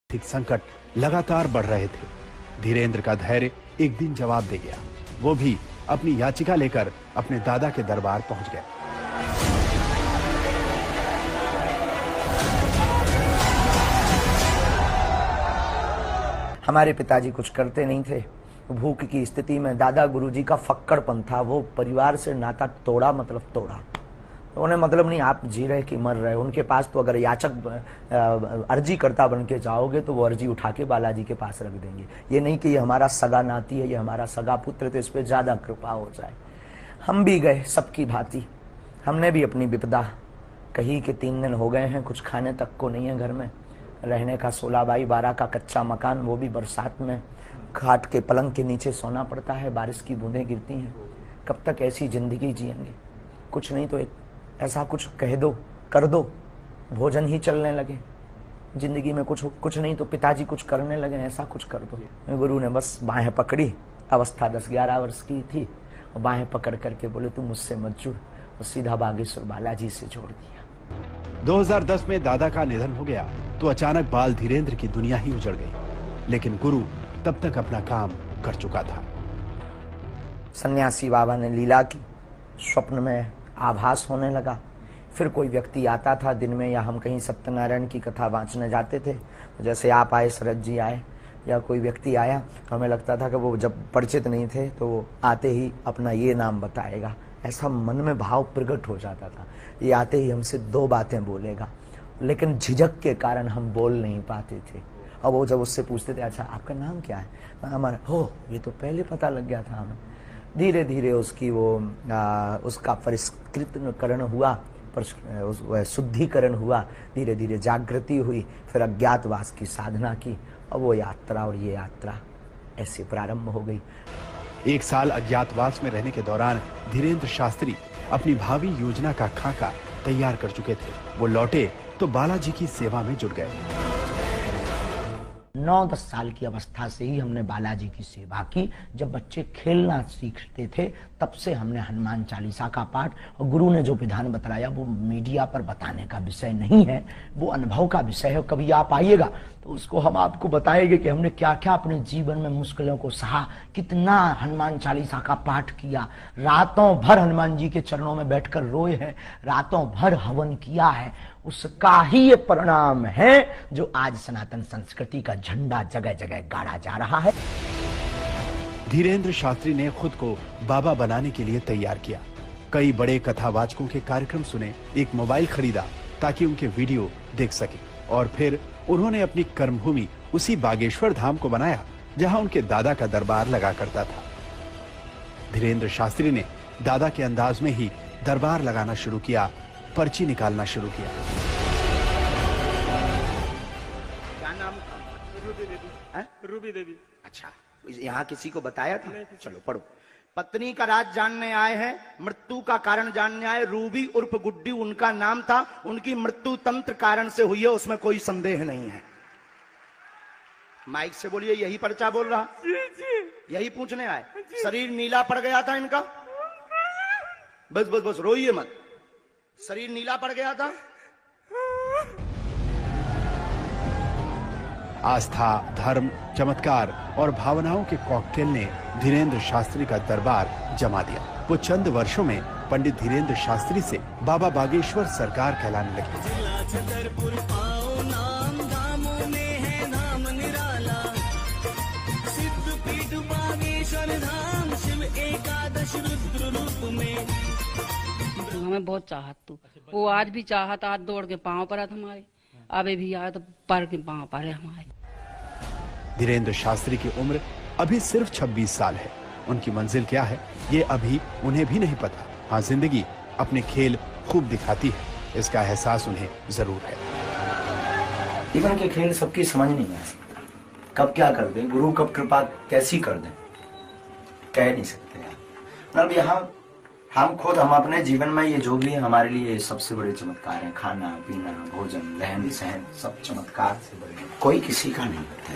आर्थिक संकट लगातार बढ़ रहे थे। धीरेंद्र का धैर्य एक दिन जवाब दे गया। वो भी अपनी याचिका लेकर अपने दादा के दरबार पहुंच गया। हमारे पिताजी कुछ करते नहीं थे। भूख की स्थिति में दादा गुरुजी का फक्कड़पन था। वो परिवार से नाता तोड़ा मतलब तोड़ा। तो उन्हें मतलब नहीं आप जी रहे कि मर रहे। उनके पास तो अगर याचक अर्जी करता बन के जाओगे तो वो अर्जी उठा के बालाजी के पास रख देंगे। ये नहीं कि ये हमारा सगा नाती है, ये हमारा सगा पुत्र है तो इस पर ज़्यादा कृपा हो जाए। हम भी गए सबकी भांति। हमने भी अपनी विपदा कही कि 3 दिन हो गए हैं, कुछ खाने तक को नहीं है घर में। रहने का 16x12 का कच्चा मकान, वो भी बरसात में खाट के पलंग के नीचे सोना पड़ता है, बारिश की बूंदें गिरती हैं। कब तक ऐसी जिंदगी जिएंगे? कुछ नहीं तो एक ऐसा कुछ कह दो, कर दो, भोजन ही चलने लगे। जिंदगी में कुछ नहीं तो पिताजी कुछ करने लगे, ऐसा कुछ कर दो। गुरु ने बस बाहें पकड़ी। अवस्था 10-11 वर्ष की थी। और बाहें पकड़ करके बोले तू मुझसे मत जुड़, और सीधा बागेश्वर बालाजी से जोड़ दिया। 2010 में दादा का निधन हो गया तो अचानक बाल धीरेंद्र की दुनिया ही उजड़ गई। लेकिन गुरु तब तक अपना काम कर चुका था। सन्यासी बाबा ने लीला की, स्वप्न में आभास होने लगा। फिर कोई व्यक्ति आता था दिन में, या हम कहीं सत्यनारायण की कथा वांचने जाते थे, जैसे आप आए, शरद जी आए, या कोई व्यक्ति आया, तो हमें लगता था कि वो जब परिचित नहीं थे तो वो आते ही अपना ये नाम बताएगा। ऐसा मन में भाव प्रकट हो जाता था। ये आते ही हमसे 2 बातें बोलेगा, लेकिन झिझक के कारण हम बोल नहीं पाते थे। और वो जब उससे पूछते थे अच्छा आपका नाम क्या है, हमारा हो ये तो पहले पता लग गया था हमें। धीरे धीरे उसकी उसका परिष्कृतकरण हुआ, शुद्धिकरण हुआ, धीरे धीरे जागृति हुई, फिर अज्ञातवास की साधना की, और वो यात्रा और ये यात्रा ऐसे प्रारंभ हो गई। 1 साल अज्ञातवास में रहने के दौरान धीरेंद्र शास्त्री अपनी भावी योजना का खाका तैयार कर चुके थे। वो लौटे तो बालाजी की सेवा में जुट गए। 9-10 साल की अवस्था से ही हमने बालाजी की सेवा की। जब बच्चे खेलना सीखते थे तब से हमने हनुमान चालीसा का पाठ, और गुरु ने जो विधान बताया वो मीडिया पर बताने का विषय नहीं है, वो अनुभव का विषय है। कभी आप आइएगा तो उसको हम आपको बताएंगे कि हमने क्या क्या अपने जीवन में मुश्किलों को सहा, कितना हनुमान चालीसा का पाठ किया, रातों भर हनुमान जी के चरणों में बैठकर रोए हैं, रातों भर हवन किया है। उसका ही ये परिणाम है जो आज सनातन संस्कृति का झंडा जगह जगह गाड़ा जा रहा है। धीरेंद्र शास्त्री ने खुद को बाबा बनाने के लिए तैयार किया। कई बड़े कथावाचकों के कार्यक्रम सुने, एक मोबाइल खरीदा ताकि उनके वीडियो देख सके, और फिर उन्होंने अपनी कर्मभूमि उसी बागेश्वर धाम को बनाया जहां उनके दादा का दरबार लगा करता था। धीरेंद्र शास्त्री ने दादा के अंदाज में ही दरबार लगाना शुरू किया, पर्ची निकालना शुरू किया। क्या नाम? रूबी देवी। अच्छा, यहाँ किसी को बताया था? चलो पढ़ो। पत्नी का राज जानने आए हैं, मृत्यु का कारण जानने आए। रूबी उर्फ गुड्डी उनका नाम था। उनकी मृत्यु तंत्र कारण से हुई है, उसमें कोई संदेह नहीं है। माइक से बोलिए, यही पर्चा बोल रहा? यही पूछने आए? शरीर नीला पड़ गया था इनका? बस बस बस, रोइए मत। शरीर नीला पड़ गया था। आस्था, धर्म, चमत्कार और भावनाओं के कॉकटेल ने धीरेंद्र शास्त्री का दरबार जमा दिया। वो चंद वर्षों में पंडित धीरेंद्र शास्त्री से बाबा बागेश्वर सरकार कहलाने लगे। हमें बहुत चाहत तू, वो आज भी चाहत, आज दौड़ के पांव पर हमारे, अबे भी आए तो पर के पांव पर है हमारे। धीरेंद्र शास्त्री की उम्र अभी सिर्फ 26 साल है। उनकी मंजिल क्या है ये अभी उन्हें भी नहीं पता। हाँ, जिंदगी अपने खेल खूब दिखाती है, इसका एहसास उन्हें जरूर है। जीवन के खेल सबकी समझ नहीं है। कब क्या कर दे गुरु, कब कृपा कैसी कर दे, कह नहीं सकते हैं। मतलब यहाँ हम अपने जीवन में ये जो भी है हमारे लिए सबसे बड़े चमत्कार हैं। खाना पीना, भोजन, रहन सहन, सब चमत्कार से बड़े, कोई किसी का नहीं करता।